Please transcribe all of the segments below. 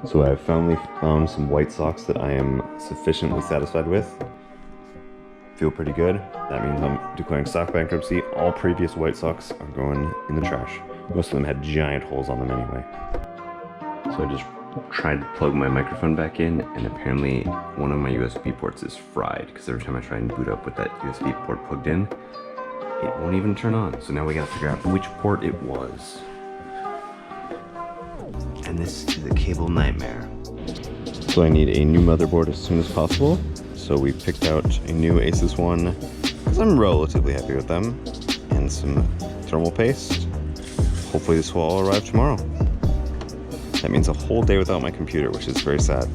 So I've finally found some white socks that I am sufficiently satisfied with. Feel pretty good. That means I'm declaring sock bankruptcy. All previous white socks are going in the trash. Most of them had giant holes on them anyway. So I just tried to plug my microphone back in, and apparently one of my USB ports is fried because every time I try and boot up with that USB port plugged in, it won't even turn on. So now we gotta figure out which port it was. And this is a cable nightmare. So I need a new motherboard as soon as possible. So we picked out a new Asus one because I'm relatively happy with them, and some thermal paste. Hopefully this will all arrive tomorrow. That means a whole day without my computer, which is very sad.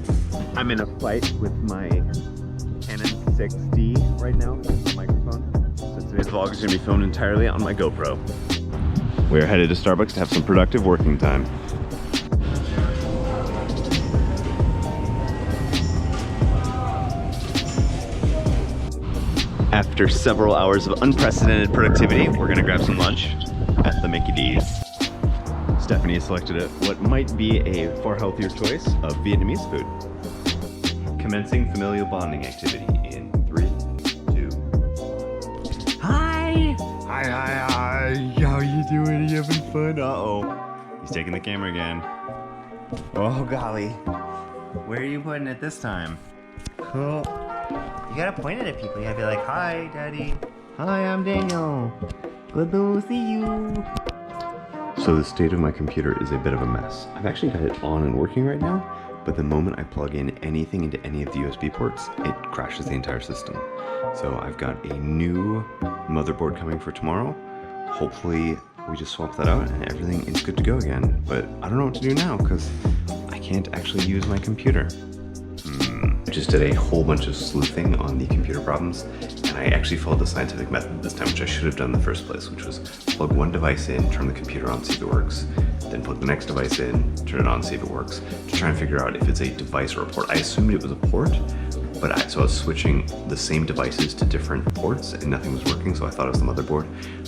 I'm in a fight with my Canon 6D right now with the microphone. So today's vlog is going to be filmed entirely on my GoPro. We're headed to Starbucks to have some productive working time. After several hours of unprecedented productivity, we're gonna grab some lunch at the Mickey D's. Stephanie has selected what might be a far healthier choice of Vietnamese food. Commencing familial bonding activity in 3, 2. Hi! Hi. How you doing? Are you having fun? Uh-oh. He's taking the camera again. Oh, golly. Where are you putting it this time? Cool. You gotta point it at people. You gotta be like, hi, Daddy. Hi, I'm Daniel. Good to see you. So the state of my computer is a bit of a mess. I've actually got it on and working right now, but the moment I plug in anything into any of the USB ports, it crashes the entire system. So I've got a new motherboard coming for tomorrow. Hopefully we just swap that out and everything is good to go again. But I don't know what to do now because I can't actually use my computer. Just did a whole bunch of sleuthing on the computer problems, and I actually followed the scientific method this time, which I should have done in the first place, which was plug one device in, turn the computer on, see if it works, then plug the next device in, turn it on, see if it works, to try and figure out if it's a device or a port. I assumed it was a port, but so I was switching the same devices to different ports and nothing was working, so I thought it was the motherboard.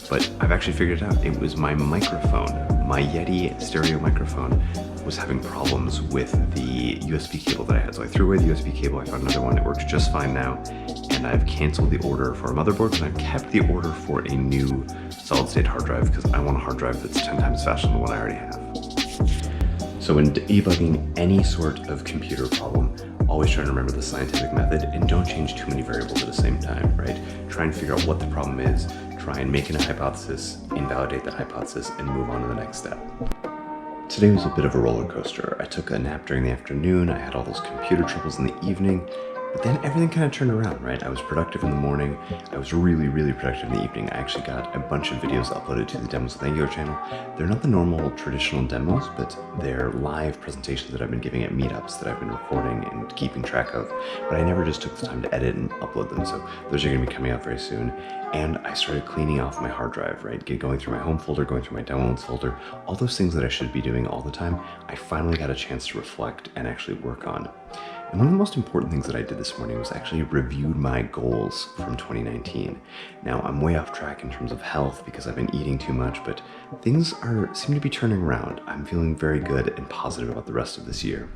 But I've actually figured it out. It was my microphone. My Yeti stereo microphone was having problems with the USB cable that I had. So I threw away the USB cable, I found another one. It works just fine now. And I've canceled the order for a motherboard, and I've kept the order for a new solid state hard drive because I want a hard drive that's 10 times faster than the one I already have. So when debugging any sort of computer problem, always try to remember the scientific method and don't change too many variables at the same time, right? Try and figure out what the problem is, try and make a hypothesis, invalidate that hypothesis, and move on to the next step. Today was a bit of a roller coaster. I took a nap during the afternoon, I had all those computer troubles in the evening, but then everything kind of turned around, right? I was productive in the morning, I was really productive in the evening. I actually got a bunch of videos uploaded to the Demos with Angular channel. They're not the normal traditional demos, but they're live presentations that I've been giving at meetups that I've been recording and keeping track of, but I never just took the time to edit and upload them, so those are gonna be coming out very soon. And I started cleaning off my hard drive, right? Going through my home folder, going through my downloads folder, all those things that I should be doing all the time, I finally got a chance to reflect and actually work on. And one of the most important things that I did this morning was actually reviewed my goals from 2019. Now, I'm way off track in terms of health because I've been eating too much, but things seem to be turning around. I'm feeling very good and positive about the rest of this year.